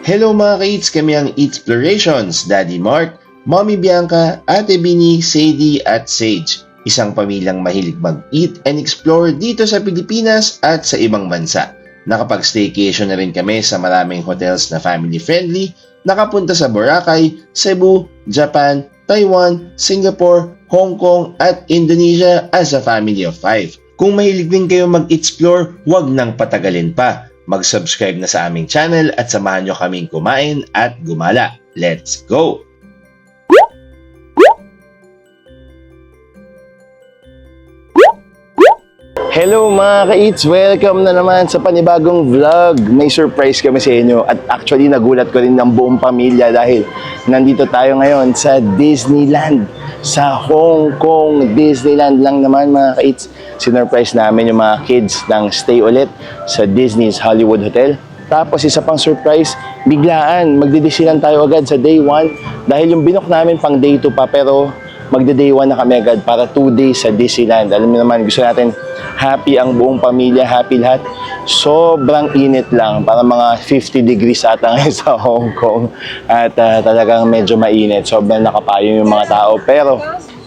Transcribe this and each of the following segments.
Hello mga ka-eats, kami ang Eatsplorations, Daddy Mark, Mommy Bianca, Ate Bini, Sadie at Sage. Isang pamilyang mahilig mag-eat and explore dito sa Pilipinas at sa ibang bansa. Nakapag-staycation na rin kami sa maraming hotels na family-friendly, nakapunta sa Boracay, Cebu, Japan, Taiwan, Singapore, Hong Kong at Indonesia as a family of 5. Kung mahilig din kayo mag-explore, huwag nang patagalin pa. Mag-subscribe na sa aming channel at samahan nyo kaming kumain at gumala. Let's go! Hello mga ka-eats! Welcome na naman sa panibagong vlog. May surprise kami sa inyo at actually nagulat ko rin ng buong pamilya dahil nandito tayo ngayon sa Disneyland. Sa Hong Kong Disneyland lang naman mga ka-eats. Sinurprise namin yung mga kids ng stay ulit sa Disney's Hollywood Hotel. Tapos isa pang surprise, biglaan, magdidisilan tayo agad sa day 1 dahil yung binok namin pang day 2 pa pero magde-day 1 na kami agad para 2 days sa Disneyland. Alam niyo naman, gusto natin happy ang buong pamilya, happy lahat. Sobrang init lang, para mga 50 degrees ata ngayon sa Hong Kong. At talagang medyo mainit, sobrang nakapayong yung mga tao. Pero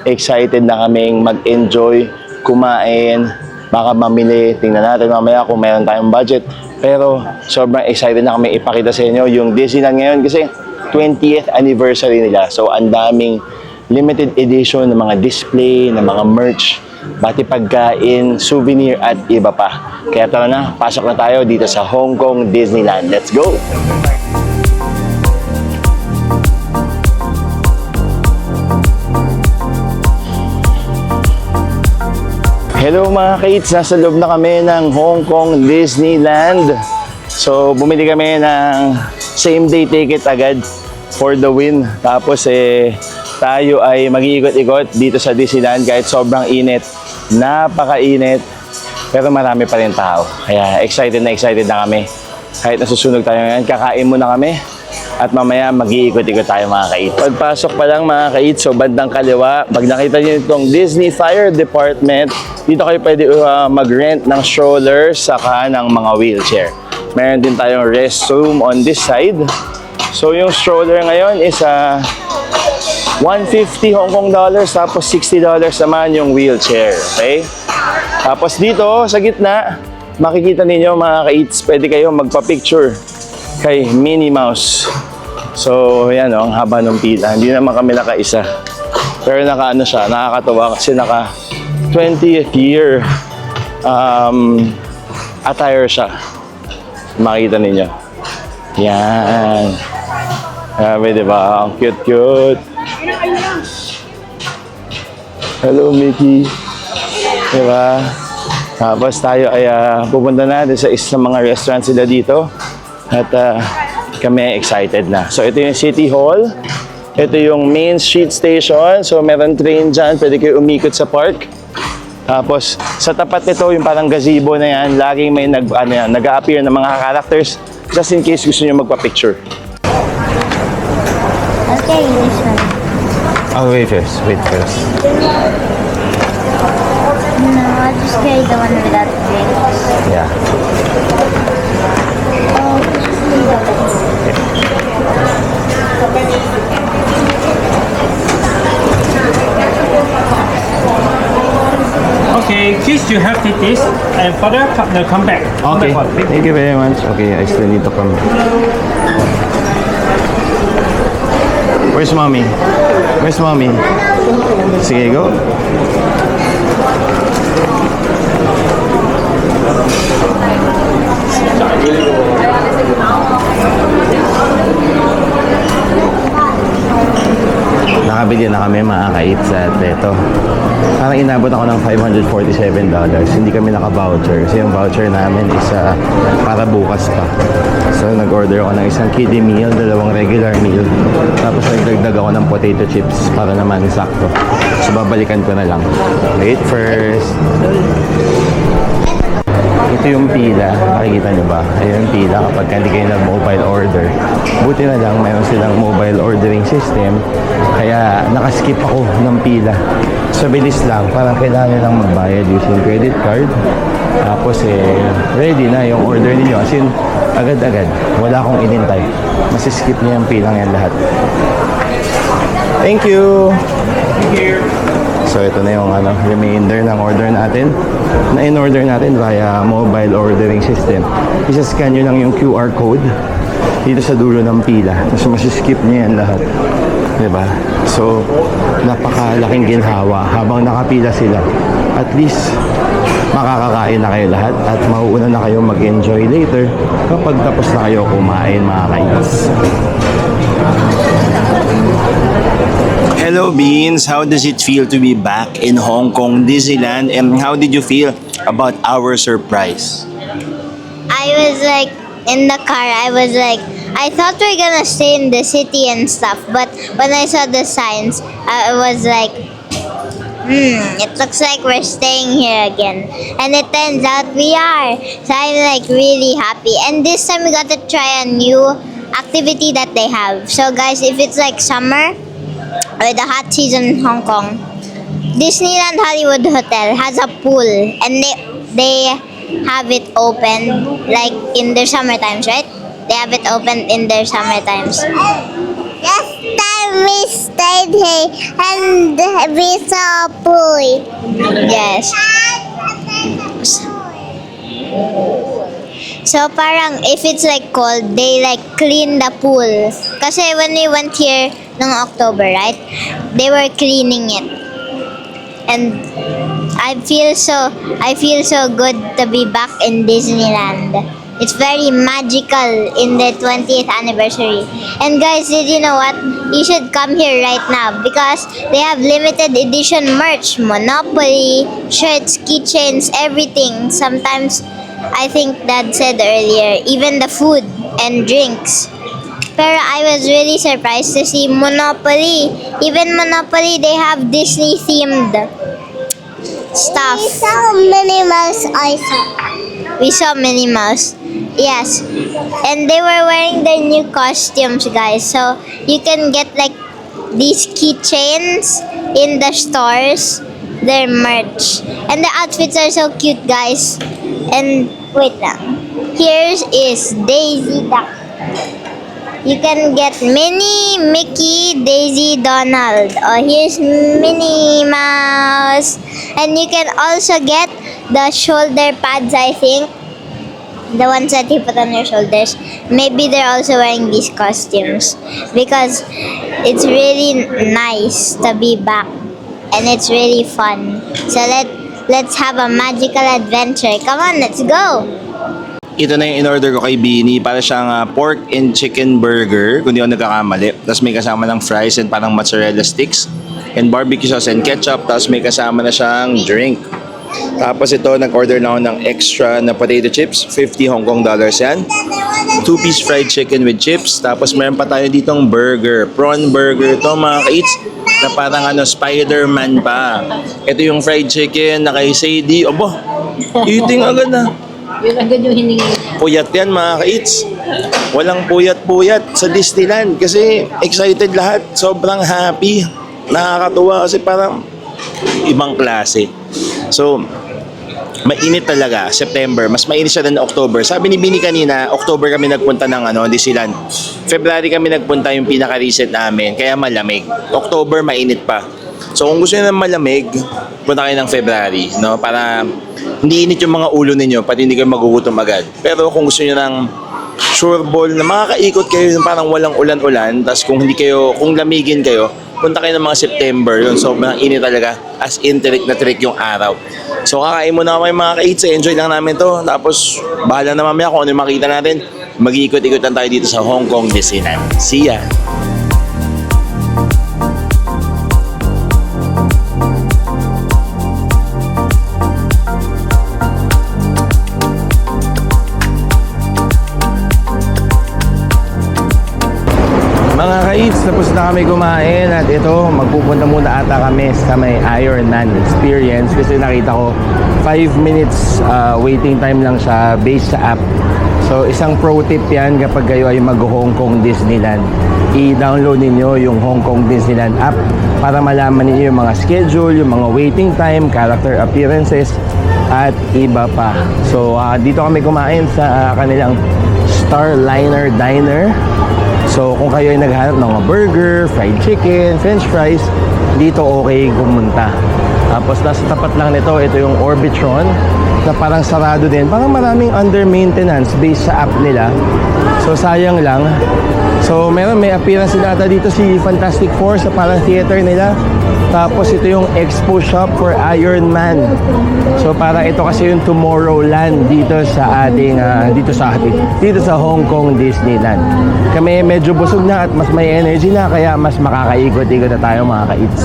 excited na kaming mag-enjoy, kumain, baka mamili, tingnan natin mamaya kung mayroon tayong budget. Pero sobrang excited na kami ipakita sa inyo yung Disneyland ngayon kasi 20th anniversary nila. So ang daming limited edition ng mga display, ng mga merch, pati pagkain, souvenir at iba pa. Kaya tara na, pasok na tayo dito sa Hong Kong Disneyland. Let's go! Hello mga ka-eats, nasa loob na kami ng Hong Kong Disneyland. So bumili kami ng same day ticket agad for the win. Tapos tayo ay mag-iikot-ikot dito sa Disneyland kahit sobrang init. Napakainit, pero marami pa rin tao. Kaya excited na kami. Kahit nasusunog tayo ngayon, kakain muna kami. At mamaya mag-iikot-ikot tayo mga ka-eats. Pagpasok pa lang mga ka-eats, so bandang kaliwa, pag nakita nyo itong Disney Fire Department, dito kayo pwede mag-rent ng stroller saka ng mga wheelchair. Meron din tayong restroom on this side. So yung stroller ngayon is 150 Hong Kong dollars, tapos $60 naman yung wheelchair. Okay? Tapos dito sa gitna, makikita ninyo mga ka-eats, pwede kayo magpa-picture kay Minnie Mouse. So yan ang haba ng pila. Hindi naman kami nakaisa. Pero naka-ano siya, nakakatawa kasi naka 20th year attire siya. Makita ninyo. Yan. Grabe, diba? Ang cute-cute. Hello, Mickey. Diba? Tapos tayo ay pupunta natin sa isang mga restaurants sila dito. At kami excited na. So ito yung City Hall. Ito yung Main Street Station. So meron train dyan. Pwede kayo umikot sa park. Tapos sa tapat nito yung parang gazebo na yan. Laging may nag-a-appear ng mga characters. Just in case gusto nyo magpa-picture. Okay, this one. Oh, wait first. No, I'll just carry the one without the drinks. Yeah. Oh, just leave it. Okay, kids, you have to this, and father, come back. Okay. Thank you very much. Okay, I still need to come. Where's mommy? Where's mommy? Sige, go. Nakabili na kami mga ka-eats at ito. Parang inabot ako ng $547. Hindi kami naka-voucher kasi yung voucher namin is para bukas pa. So nag-order ako ng isang kiddie meal, 2 regular meal. Tapos nagdagdag ako ng potato chips para naman sakto. So babalikan ko na lang. Wait first. Ito yung pila, makikita nyo ba? Ayun yung pila kapag hindi kayo nag-mobile order. Buti na lang, mayroon silang mobile ordering system. Kaya nakaskip ako ng pila. So bilis lang, parang kailangan lang magbayad using credit card. Tapos ready na yung order ninyo. As in, agad-agad. Wala akong inintay. Masiskip niya yung pilang yan lahat. Thank you! So ito na yung remainder ng order natin na in-order natin via mobile ordering system. Isa-scan nyo lang yung QR code dito sa dulo ng pila. Tapos masiskip niya yan lahat. Diba? So, napakalaking ginhawa habang nakapila sila. At least, makakakain na kayo lahat at mauuna na kayo mag-enjoy later kapag tapos na kayo kumain, mga kainis. Hello Beans, how does it feel to be back in Hong Kong Disneyland, and how did you feel about our surprise? I was like in the car. I thought we were gonna stay in the city and stuff, but when I saw the signs, I was like, it looks like we're staying here again. And it turns out we are. So I'm like really happy. And this time we got to try a new activity that they have. So guys, if it's like summer or the hot season in Hong Kong, Disneyland Hollywood Hotel has a pool, and they have it open like in their summer times, right? They have it open in their summer times. Last time we stayed here and we saw a pool. Yes. So parang if it's like cold, they like clean the pool. Kasi when we went here noong October, right? They were cleaning it. And I feel so good to be back in Disneyland. It's very magical in the 20th anniversary. And guys, did you know what? You should come here right now because they have limited edition merch, Monopoly, shirts, keychains, everything. Sometimes, I think Dad said earlier, even the food and drinks. Pero I was really surprised to see Monopoly. Even Monopoly, they have Disney-themed stuff. We saw Minnie Mouse also. We saw Minnie Mouse. Yes. And they were wearing their new costumes, guys. So, you can get like these keychains in the stores. Their merch. And the outfits are so cute, guys. And, wait lang. Here is Daisy Duck. You can get Minnie, Mickey, Daisy, Donald. Oh, here's Minnie Mouse. And you can also get the shoulder pads, I think. The ones that you put on your shoulders. Maybe they're also wearing these costumes. Because it's really nice to be back. And it's really fun. So let's have a magical adventure. Come on, let's go! Ito na yung in-order ko kay Beanie. Para siyang pork and chicken burger, kung di ako nagkakamali. Tapos may kasama ng fries and parang mozzarella sticks. And barbecue sauce and ketchup. Tapos may kasama na siyang drink. Tapos ito, nag-order na ako ng extra na potato chips. 50 Hong Kong dollars yan. 2-piece fried chicken with chips. Tapos meron pa tayo ditong burger. Prawn burger to, mga ka-eats. Na parang Spider-Man pa. Ito yung fried chicken na kay Sadie. Aba, eating agad na. Yun agad yung hiningi. Puyat yan, mga ka-eats. Walang puyat-puyat sa Disneyland kasi excited lahat. Sobrang happy. Nakakatuwa kasi parang ibang klase. So, mainit talaga. September. Mas mainit siya than October. Sabi ni Bini kanina, October kami nagpunta ng Disneyland. February kami nagpunta yung pinaka-recent namin. Kaya malamig. October, mainit pa. So, kung gusto niyo ng malamig, punta kayo ng February. No? Para hindi init yung mga ulo ninyo, pati hindi kayo magugutom agad. Pero kung gusto niyo ng sure ball na makakaikot kayo yung parang walang ulan-ulan, tapos kung lamigin kayo, punta kayo ng mga September. Yun, sobrang init talaga. As in, trick na trick yung araw. So, kakain muna kami mga ka-eats. Enjoy lang namin to. Tapos, bahala na mamaya kung ano yung makita natin. Mag-iikot-ikot lang tayo dito sa Hong Kong Disneyland. See ya! Mga ka-eats, tapos na kami kumain at ito, magpupunta muna ata kami sa may Iron Man Experience kasi nakita ko 5 minutes waiting time lang siya based sa app. So isang pro tip yan kapag kayo ay mag-Hong Kong Disneyland. I-download ninyo yung Hong Kong Disneyland app para malaman ninyo yung mga schedule, yung mga waiting time, character appearances at iba pa. So dito kami kumain sa kanilang Starliner Diner. So kung kayo ay naghanap ng mga burger, fried chicken, french fries, dito okay pumunta. Tapos nasa tapat lang nito, ito yung Orbitron na parang sarado din. Parang maraming under maintenance based sa app nila. So sayang lang. So may appearance nila ata dito si Fantastic Four sa parang theater nila. Tapos ito yung expo shop for Iron Man. So parang ito kasi yung Tomorrowland dito sa ating dito sa Hong Kong Disneyland. Kami medyo busog na at mas may energy na kaya mas makakaikot-ikot na tayo mga ka-eats.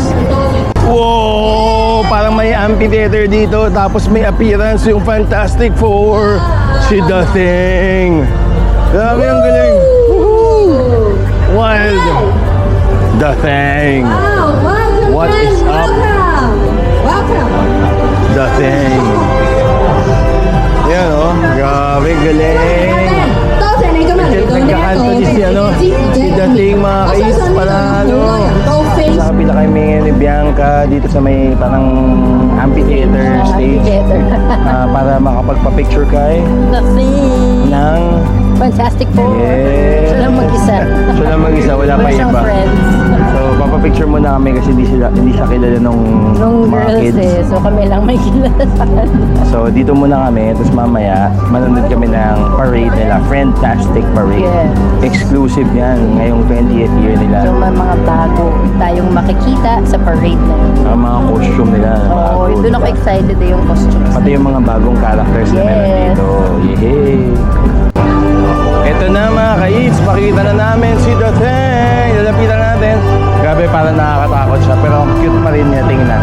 Wow! Parang may amphitheater dito tapos may appearance yung Fantastic Four. Si The Thing. Grabe ang galing. Woohoo! Wild. The Thing. What is up? The Thing. Yan oh. Grabe galing. Nagkakanto din si The Thing mga ka-eats panalo. Sabi na kami ni Bianca dito sa may parang amphitheater stage para makapagpa-picture kay The Thing. ng Fantastic Four. Yes. Siya lang mag-isa. Siya lang mag-isa, wala pa siyang iba. friends. So papapicture muna kami kasi hindi siya kilala nung mga Girls kids. eh. So kami lang may kilala sa kanila. So dito muna kami, tapos mamaya manonood kami ng parade nila, Fantastic Parade. Yes. Exclusive yan, ngayong 20th year nila. So may mga bago tayong makikita sa parade na yun. Ang mga costume nila. Oo, bago, doon ako diba? excited eh yung costumes. Pati yung mga bagong characters na meron Yes. dito. Yehey! Ito na mga ka-eats, makikita na namin si The Thing. Lalapitan natin. Grabe, parang nakakatakot siya, pero cute pa rin niya tingnan.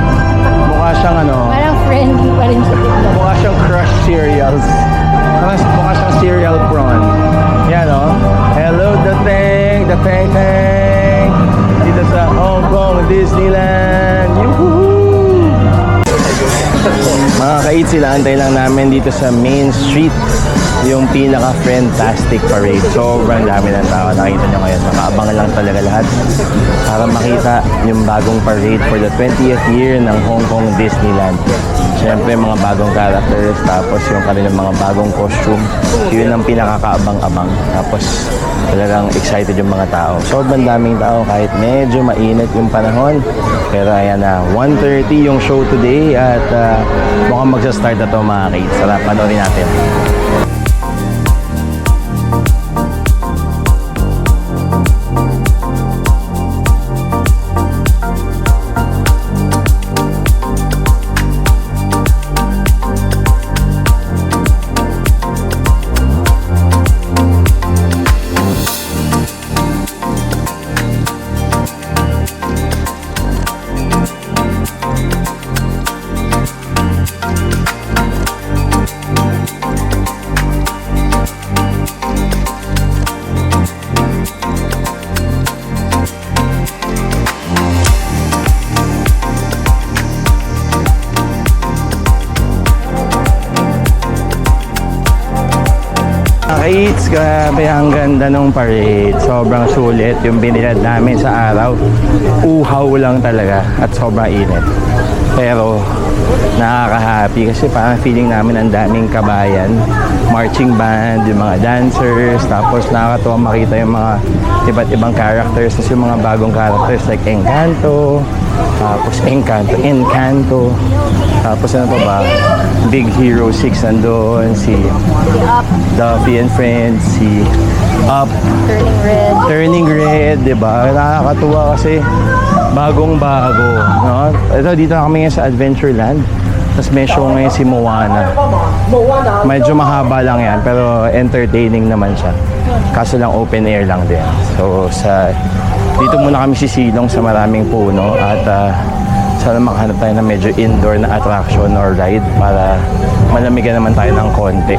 Mukha siyang Parang friendly pa rin siya tignan. mukha siyang crush cereals. Parang mukha siyang cereal prawn. Yan Hello The Thing, The Thing Thing. Dito sa Hong Kong Disneyland. Yuhuu! Mga ka-eats, sila antay lang namin dito sa Main Street. Yung pinaka-fantastic parade. Sobrang dami ng tao. Nakita nyo ngayon. Nakaabangan lang talaga lahat para makita yung bagong parade for the 20th year ng Hong Kong Disneyland. Siyempre, mga bagong characters, tapos yung kanilang mga bagong costume. Yun ang pinakakaabang-abang. Tapos, talagang excited yung mga tao. Sobrang daming tao kahit medyo mainit yung panahon. Pero ayan na, 1:30 yung show today at mukhang magsa-start na to mga kids. Tara, panoorin natin. Kids, grabe ang ganda nung parade. Sobrang sulit yung binilad namin sa araw. Uhaw lang talaga at sobrang init. Pero nakaka-happy kasi parang feeling namin ang daming kabayan. Marching band, yung mga dancers, tapos nakakatuwa makita yung mga iba't ibang characters. Tapos yung mga bagong characters like Encanto, tapos Encanto, tapos ano pa ba? Big Hero 6 nandoon, si Duffy and Friends, si Up, Turning Red, diba? Nakakatuwa kasi bagong-bago, no? Ito, dito na kami ngayon sa Adventureland. Tapos may show ngayon si Moana. Medyo mahaba lang yan, pero entertaining naman siya. Kaso lang open air lang din. So, dito muna kami sisilong sa maraming puno at sana makahanap tayo ng medyo indoor na attraction or ride para malamigan naman tayo ng konti.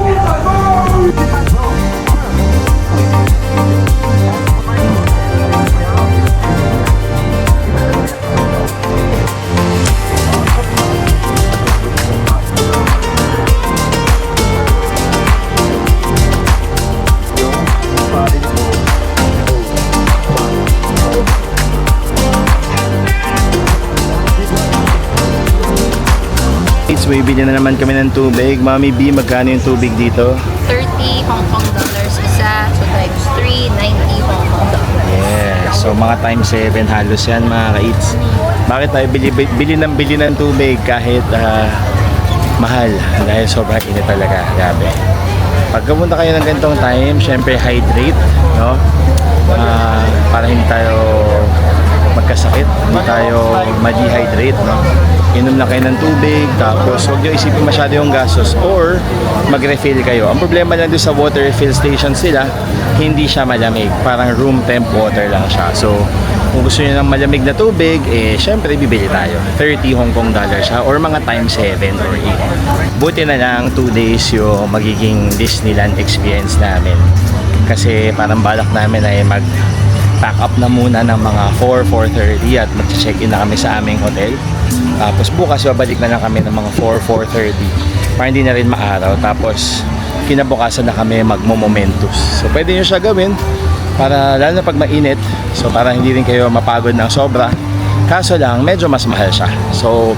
bumibili na naman kami ng tubig. Mami B, magkano yung tubig dito? 30 Hong Kong dollars isa. So times 3, 90 Hong Kong dollars. Yeah. So mga times 7 halos yan mga ka-eats. Bakit tayo bili ng tubig kahit mahal? Dahil sobrang init talaga. Grabe. Pag pumunta kayo ng ganitong time, syempre hydrate, no? Para hindi tayo magkasakit, hindi tayo ma-dehydrate, no? Inom lang kayo ng tubig, tapos huwag nyo isipin masyado yung gastos or mag-refill kayo. Ang problema lang doon sa water refill stations nila, hindi siya malamig. Parang room temp water lang siya. So, kung gusto nyo ng malamig na tubig, syempre bibili tayo. 30 Hong Kong dollars siya or mga times 7 or 8. Buti na lang 2 days yung magiging Disneyland experience namin. Kasi parang balak namin ay mag-pack up na muna ng mga 4:30 at mag-check-in na kami sa aming hotel. Tapos bukas babalik na lang kami ng mga 4:30 para hindi na rin maaraw. Tapos kinabukasan na kami magmo-Momentos. So pwede nyo siya gawin para lalo na pag mainit. So para hindi rin kayo mapagod ng sobra. Kaso lang medyo mas mahal siya. So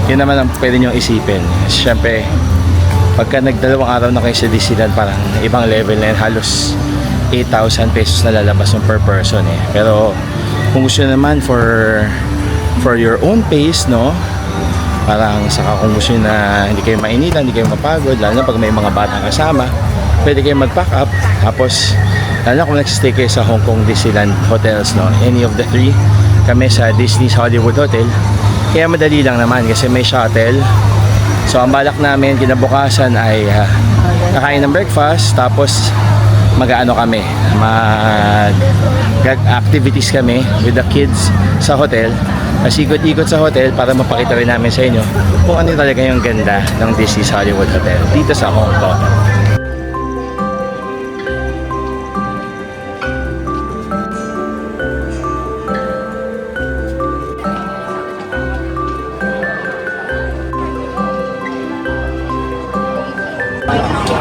yun naman ang pwede nyo isipin. Siyempre pagka nagdalawang araw na kayo sa Disneyland, parang ibang level na yun. Halos 8,000 pesos na lalabas yung per person eh. Pero kung gusto nyo naman for your own pace, no? Parang saka kung gusto nyo na hindi kayo mainitan, hindi kayo mapagod, lalo na pag may mga batang kasama, pwede kayo mag-pack up. Tapos lalo na kung nagsistay kayo sa Hong Kong Disneyland hotels, no? Any of the 3, kami sa Disney's Hollywood Hotel. Kaya madali lang naman kasi may shuttle. So ang balak namin kinabukasan ay kakain ng breakfast, tapos mag-aano kami, mag-activities kami with the kids sa hotel. Kasi ikot-ikot sa hotel para mapakita rin namin sa inyo kung ano talaga yung ganda ng Disney's Hollywood Hotel dito sa Hong Kong.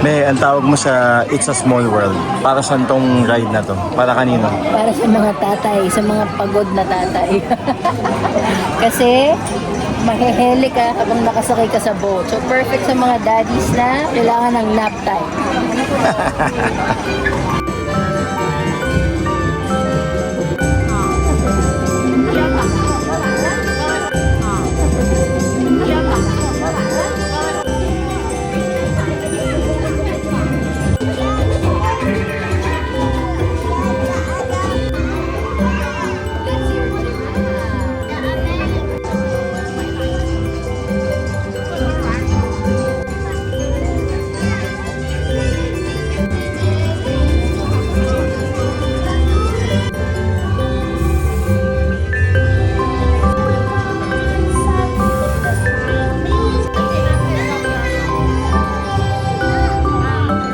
May, ang tawag mo sa It's a Small World. Para saan tong ride na to? Para kanino? Para sa mga tatay, sa mga pagod na tatay. Kasi maheheli ka habang nakasakay ka sa boat. So perfect sa mga daddies na kailangan ng nap time.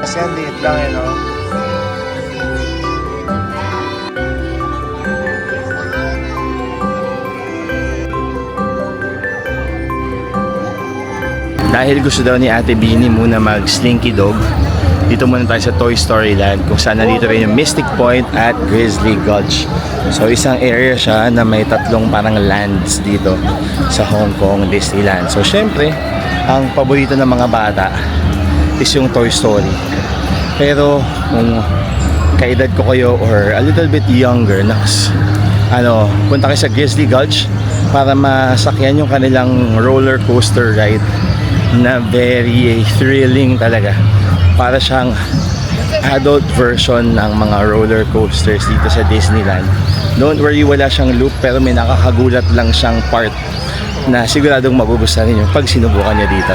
Kasi ang liit lang eh, no? Dahil gusto daw ni Ate Beanie muna mag-Slinky Dog, dito muna tayo sa Toy Story Land kung saan nandito rin yung Mystic Point at Grizzly Gulch. So isang area siya na may 3 parang lands dito sa Hong Kong Disneyland. So syempre, ang paborito ng mga bata is yung Toy Story. Pero kung kaedad ko kayo or a little bit younger, punta kayo sa Grizzly Gulch para masakyan yung kanilang roller coaster ride na very thrilling talaga. Para siyang adult version ng mga roller coasters dito sa Disneyland. Don't worry, wala siyang loop, pero may nakakagulat lang siyang part na siguradong magugustuhan niyo pag sinubukan niya dito.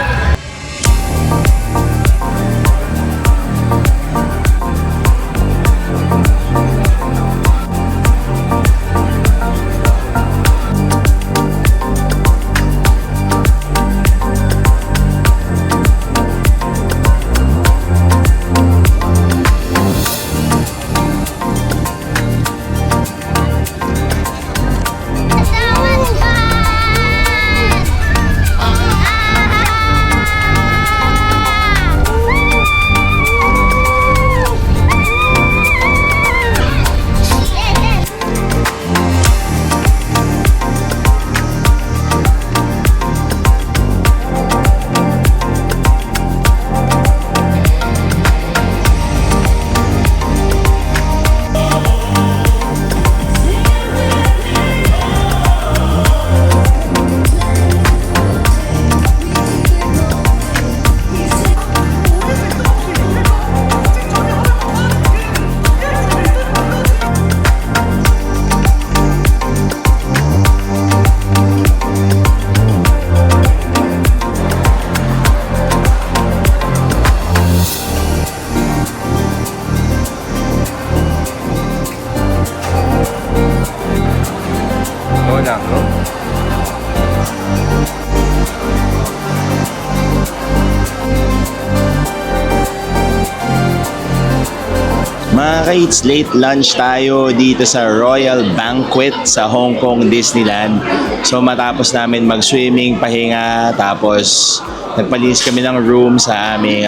ka-eats, late lunch tayo dito sa Royal Banquet sa Hong Kong Disneyland. So matapos namin mag-swimming, pahinga, tapos nagpalinis kami ng room sa aming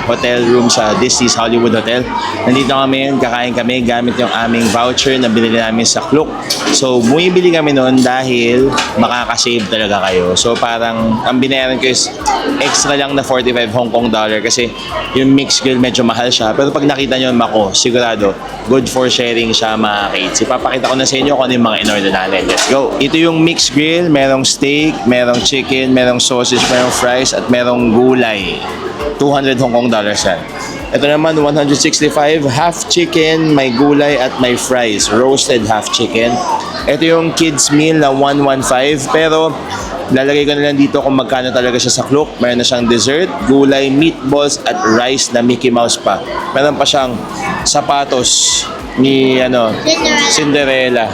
hotel room sa Disney's Hollywood Hotel. Nandito kami, kakain kami gamit yung aming voucher na binili namin sa Klook. So bumibili kami noon dahil makakasave talaga kayo. So parang ang binayaran ko is extra lang na 45 Hong Kong dollar kasi yung mixed grill medyo mahal siya. Pero pag nakita nyo yung Mako, sigurado good for sharing siya mga kids. Ipapakita ko na sa inyo kung ano yung mga in-order natin. Let's go! Ito yung mixed grill, merong steak, merong chicken, merong sausage, merong fries, at merong gulay. 200 Hong Kong dollars yan. Ito naman, 165, half chicken, may gulay at may fries. Roasted half chicken. Ito yung kids meal na 115, pero lalagay ko na lang dito kung magkano talaga siya sa Klook. Meron na siyang dessert, gulay, meatballs, at rice na Mickey Mouse pa. Meron pa siyang sapatos ni Cinderella.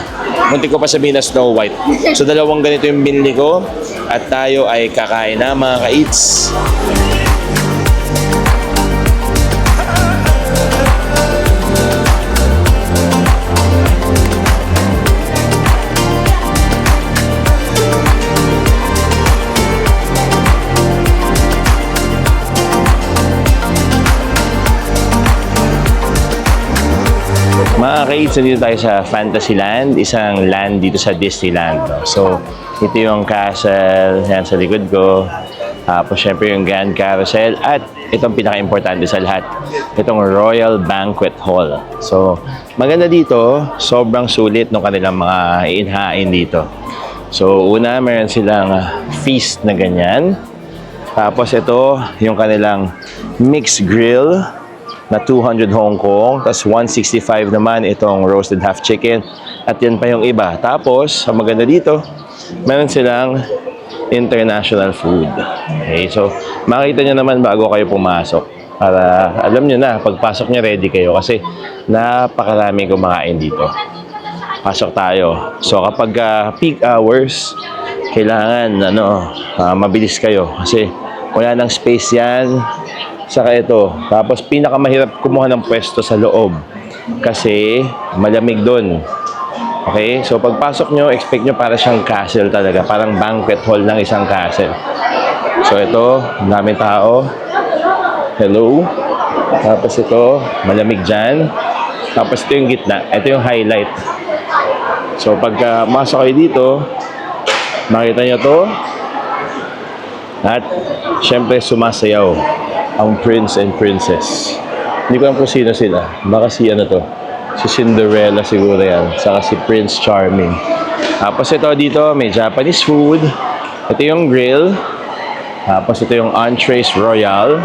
Muntik ko pa sabihin na Snow White. So dalawang ganito yung binili ko at tayo ay kakain na mga ka-eats. Mga ka-eats, dito tayo sa Fantasyland, isang land dito sa Disneyland. No? So, ito yung castle, yan sa likod ko. Tapos, syempre yung Grand Carousel. At itong pinaka-importante sa lahat, itong Royal Banquet Hall. So, maganda dito, sobrang sulit ng kanilang mga inhain dito. So, una, meron silang feast na ganyan. Tapos, ito, yung kanilang mixed grill na 200 Hong Kong, tapos 165 naman itong roasted half chicken, at yan pa yung iba. Tapos, ang maganda dito, meron silang international food. Okay, so makita nyo naman bago kayo pumasok para alam nyo na, pagpasok nyo ready kayo kasi napakarami kumakain dito. Pasok tayo. So kapag peak hours, kailangan mabilis kayo kasi wala nang space yan. Saka ito, tapos pinakamahirap kumuha ng pwesto sa loob kasi malamig doon. Okay? So pagpasok nyo, expect nyo para siyang castle talaga, parang banquet hall ng isang castle. So ito, daming tao. Hello. Tapos ito, malamig dyan. Tapos ito yung gitna, ito yung highlight. So pagka masok kayo dito, makita nyo to. At syempre sumasayaw ang prince and princess. Hindi ko alam kung sino sila. Baka si si Cinderella siguro yan. Saka si Prince Charming. Tapos ito dito, may Japanese food. Ito yung grill. Tapos ito yung entrees royal.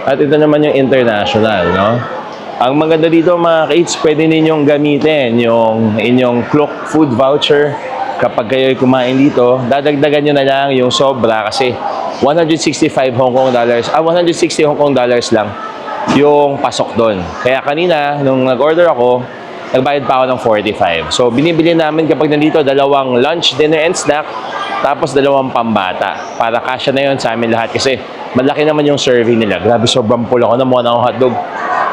At ito naman yung international, no? Ang maganda dito mga ka-eats, pwede ninyong gamitin yung inyong Klook food voucher. Kapag kayo kumain dito, dadagdagan nyo na lang yung sobra kasi 165 Hong Kong dollars, 160 Hong Kong dollars lang yung pasok doon. Kaya kanina, nung nag-order ako, nagbayad pa ako ng 45. So, binibili namin kapag nandito, dalawang lunch, dinner, and snack, tapos dalawang pambata. Para kasya na yun sa amin lahat kasi malaki naman yung serving nila. Grabe, sobrang full ako. Namuha na akong hotdog.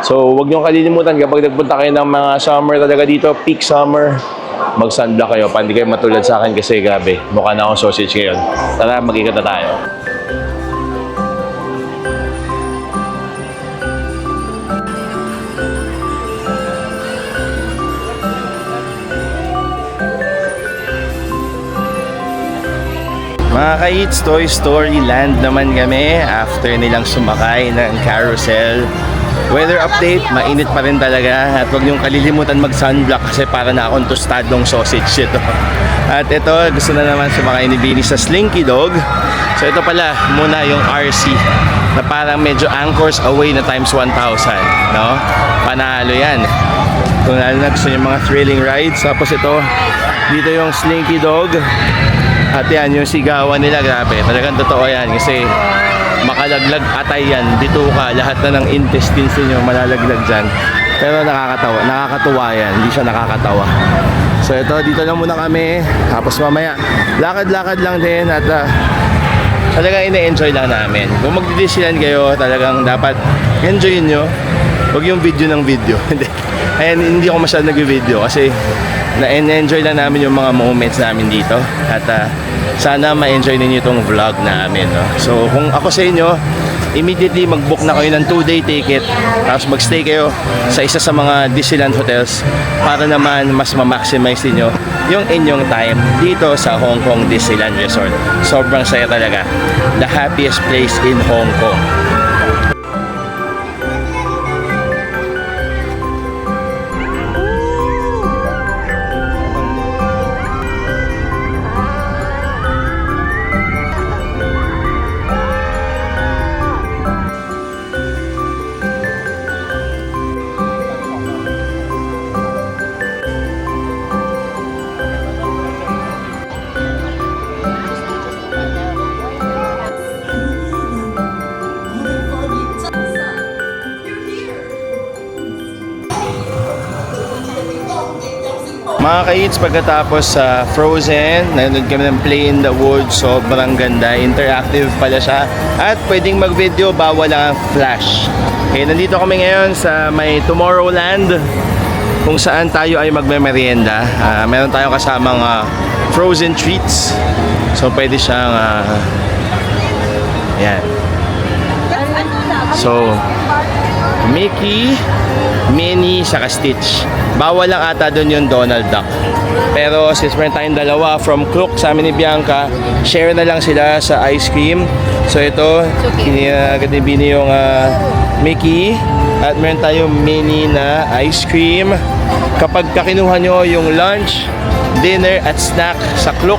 So, huwag niyong kalilimutan kapag nagpunta kayo ng mga summer talaga dito, peak summer, mag-sunblock kayo. Hindi kayo matulad sa akin kasi grabe, mukha na akong sausage ngayon. Tara, magkikita tayo. Mga ka-eats, Toy Story Land naman kami after nilang sumakay ng carousel. Weather update, mainit pa rin talaga at huwag niyong kalilimutan mag-sunblock kasi para na akong tostadong sausage ito. At ito, gusto na naman sumakay ni Bini sa Slinky Dog. So ito pala muna yung RC na parang medyo anchors away na times 1,000, no? Panalo yan. Kung lalo na gusto niyo mga thrilling rides. Tapos ito, dito yung Slinky Dog. At yan, yung sigawan nila, grabe. Talagang totoo yan kasi makalaglag atay yan. Bituka, lahat na ng intestines niyo malalaglag dyan. Pero nakakatuwa yan. Hindi siya nakakatawa. So ito, dito na muna kami. Tapos mamaya, lakad-lakad lang din. At talagang ine-enjoy lang namin. Kung magdidisilan kayo, talagang dapat enjoyin nyo. Huwag yung video ng video. And hindi ako masyadong nag-video kasi na-enjoy lang namin yung mga moments namin dito. At sana ma-enjoy ninyo itong vlog namin. No? So kung ako sa inyo, immediately mag-book na kayo ng 2-day ticket tapos magstay kayo sa isa sa mga Disneyland hotels para naman mas ma-maximize niyo yung inyong time dito sa Hong Kong Disneyland Resort. Sobrang saya talaga. The happiest place in Hong Kong. Mga ka-eats, pagkatapos sa Frozen, nanonood kami ng Play in the Woods. Sobrang ganda. Interactive pala siya. At pwedeng mag-video, bawal lang ang flash. Okay, nandito kami ngayon sa may Tomorrowland kung saan tayo ay magme-merienda. Meron tayong kasamang frozen treats. So, pwede siyang yan. So, Mickey, Minnie, saka Stitch. Bawal lang ata doon yung Donald Duck. Pero since meron tayong dalawa from Klook sa amin ni Bianca, share na lang sila sa ice cream. So ito, kinagandibini yung Mickey. At meron tayong mini na ice cream. Kapag kakinuha nyo yung lunch, dinner at snack sa Klook,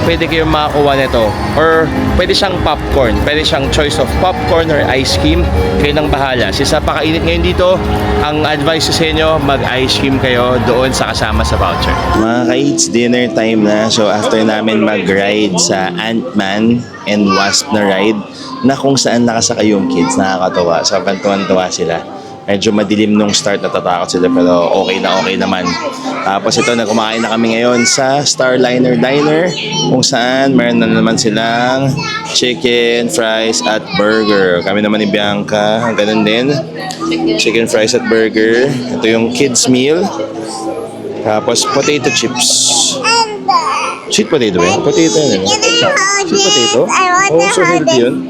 pwede kayong makakuha nito. Or pwede siyang popcorn. Pwede siyang choice of popcorn or ice cream. Kayo nang bahala. Since napakainit ngayon dito, ang advice ko sa inyo, mag-ice cream kayo doon sa kasama sa voucher. Mga ka-eats, dinner time na. So after namin mag-ride sa Ant-Man and Wasp na ride, na kung saan nakasakay yung kids, nakakatawa. So tuwan-tuwa sila. Medyo madilim nung start, natatakot sila pero okay naman. Tapos ito, nagkumakain na kami ngayon sa Starliner Diner kung saan meron na naman silang chicken, fries at burger. Kami naman ni Bianca, ganun din. Chicken, fries at burger. Ito yung kids meal. Tapos potato chips. Sweet potato eh. Potato yun. Sweet potato? Oh, so healthy yun.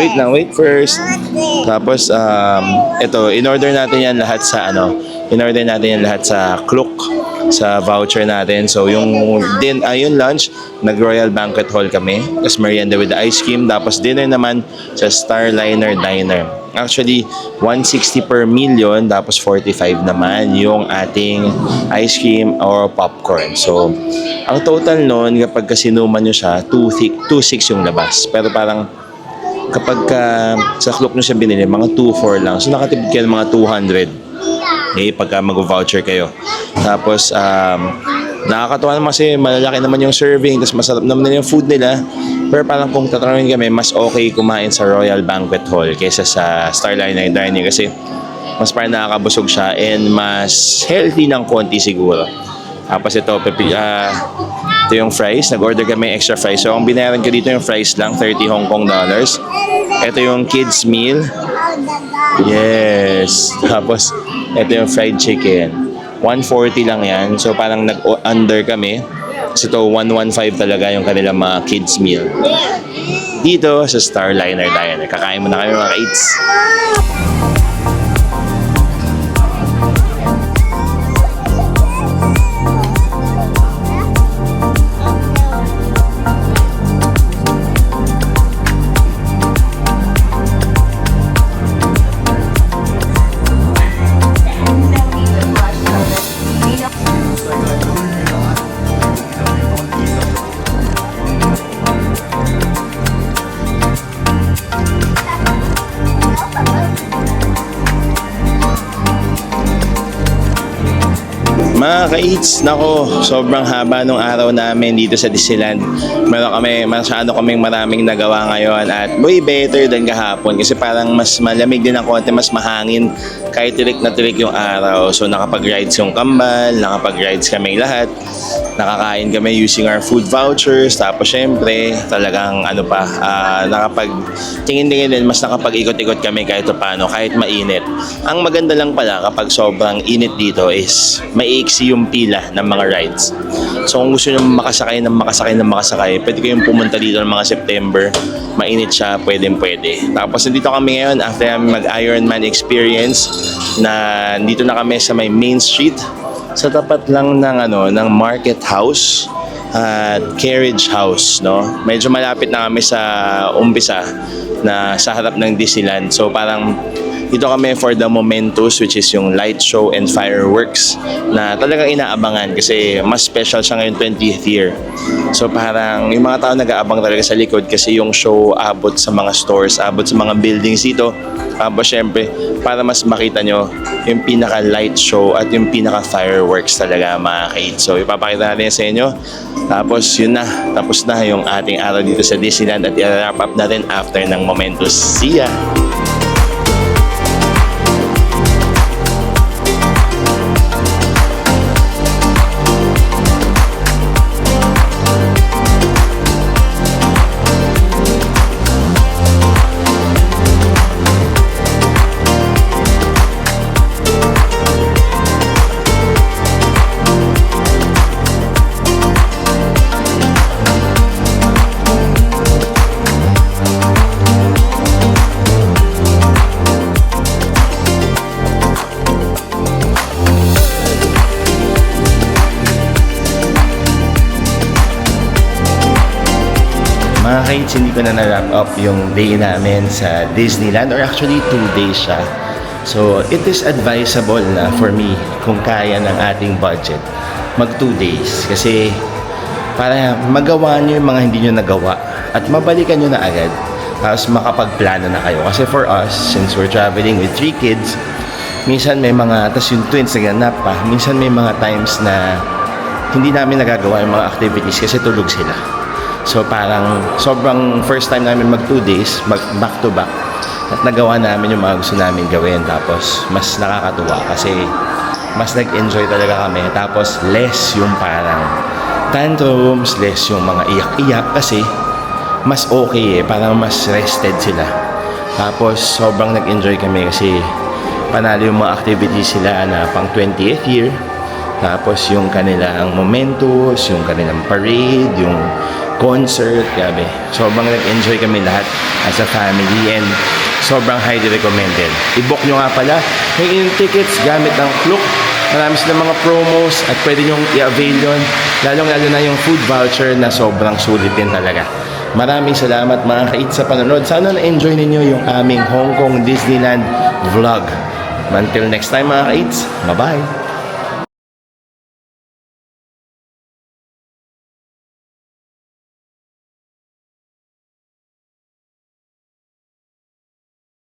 Wait lang, wait first. Tapos, ito, in-order natin yan lahat sa Klook, sa voucher natin. So, yung lunch, nag-Royal Banquet Hall kami. Tapos, merienda with the ice cream. Tapos, dinner naman sa Starliner Diner. Actually, 160 per million, tapos 45 naman yung ating ice cream or popcorn. So, ang total nun, kapag sinuman nyo siya, 2.6 yung labas. Pero parang, kapag sa Klook nyo siya binili, mga 2.4 lang. So, nakatipid kayo ng mga 200. Pagka mag-voucher kayo. Tapos, nakakatuwa naman kasi malalaki naman yung serving, tapos masarap naman yung food nila. Pero parang kung tatanungin kami, mas okay kumain sa Royal Banquet Hall kaysa sa Starliner Dining kasi mas parang nakakabusog siya and mas healthy ng konti siguro. Tapos ito yung fries. Nag-order kami extra fries. So, ang binayaran ko dito yung fries lang, 30 Hong Kong dollars. Ito yung kids meal. Yes. Tapos, ito yung fried chicken. 140 lang yan. So, parang nag-under kami. Kasi ito, 115 talaga yung kanilang mga kids meal. Dito sa Starliner Diner. Kakain mo na kami mga kids. Mga ka-eats, nako, sobrang haba nung araw namin dito sa Disneyland. Masyado kaming maraming nagawa ngayon at way better than kahapon kasi parang mas malamig din ang konti, mas mahangin kahit tirik na tirik yung araw. So nakapag-rides yung kambal, nakapag-rides kami lahat, nakakain kami using our food vouchers, tapos syempre talagang nakapag-tingin-tingin din, mas nakapag-ikot-ikot kami kahit paano, kahit mainit. Ang maganda lang pala kapag sobrang init dito is maiksi yung pila ng mga rides. So kung gusto nyo makasakay, pwede kayong pumunta dito ng mga September. Mainit siya, pwede. Tapos nandito kami ngayon after mag-Ironman experience na dito na kami sa may Main Street sa tapat lang ng Market House at Carriage House, no? Medyo malapit na kami sa umpisa na sa harap ng Disneyland. So parang dito kami for the Momentos, which is yung light show and fireworks na talagang inaabangan kasi mas special siya ngayon 20th year. So parang yung mga tao nag-aabang talaga sa likod kasi yung show abot sa mga stores, abot sa mga buildings dito. Tapos syempre, para mas makita nyo yung pinaka-light show at yung pinaka-fireworks talaga mga kaid. So ipapakita natin sa inyo. Tapos yun na, tapos na yung ating araw dito sa Disneyland at i-wrap up natin after ng Momentos. See ya! Mga kids, hindi ko na na-wrap up yung day namin sa Disneyland, or actually 2 days siya. So it is advisable na for me, kung kaya ng ating budget, mag 2 days. Kasi para magawa nyo yung mga hindi nyo nagawa at mabalikan nyo na agad. Tapos makapagplano na kayo. Kasi for us, since we're traveling with 3 kids, minsan may mga, tas yung twins naganap pa, minsan may mga times na hindi namin nagagawa yung mga activities kasi tulog sila. So parang sobrang first time namin mag 2 days, back to back, at nagawa namin yung mga gusto namin gawin. Tapos mas nakakatuwa kasi mas nag-enjoy talaga kami. Tapos less yung parang tantrums, less yung mga iyak-iyak kasi mas okay parang mas rested sila. Tapos sobrang nag-enjoy kami kasi panalo yung mga activities sila na pang 20th year. Tapos yung kanilang Momentos, yung kanilang parade, yung concert, grabe. Sobrang nag-enjoy kami lahat as a family and sobrang highly recommended. I-book nyo nga pala yung tickets gamit ng Klook. Marami silang mga promos at pwede nyo i-avail yun. Lalong-lalo na yung food voucher na sobrang sulit din talaga. Maraming salamat mga ka-eats sa panonood. Sana na-enjoy ninyo yung aming Hong Kong Disneyland vlog. Until next time mga ka-eats, bye-bye!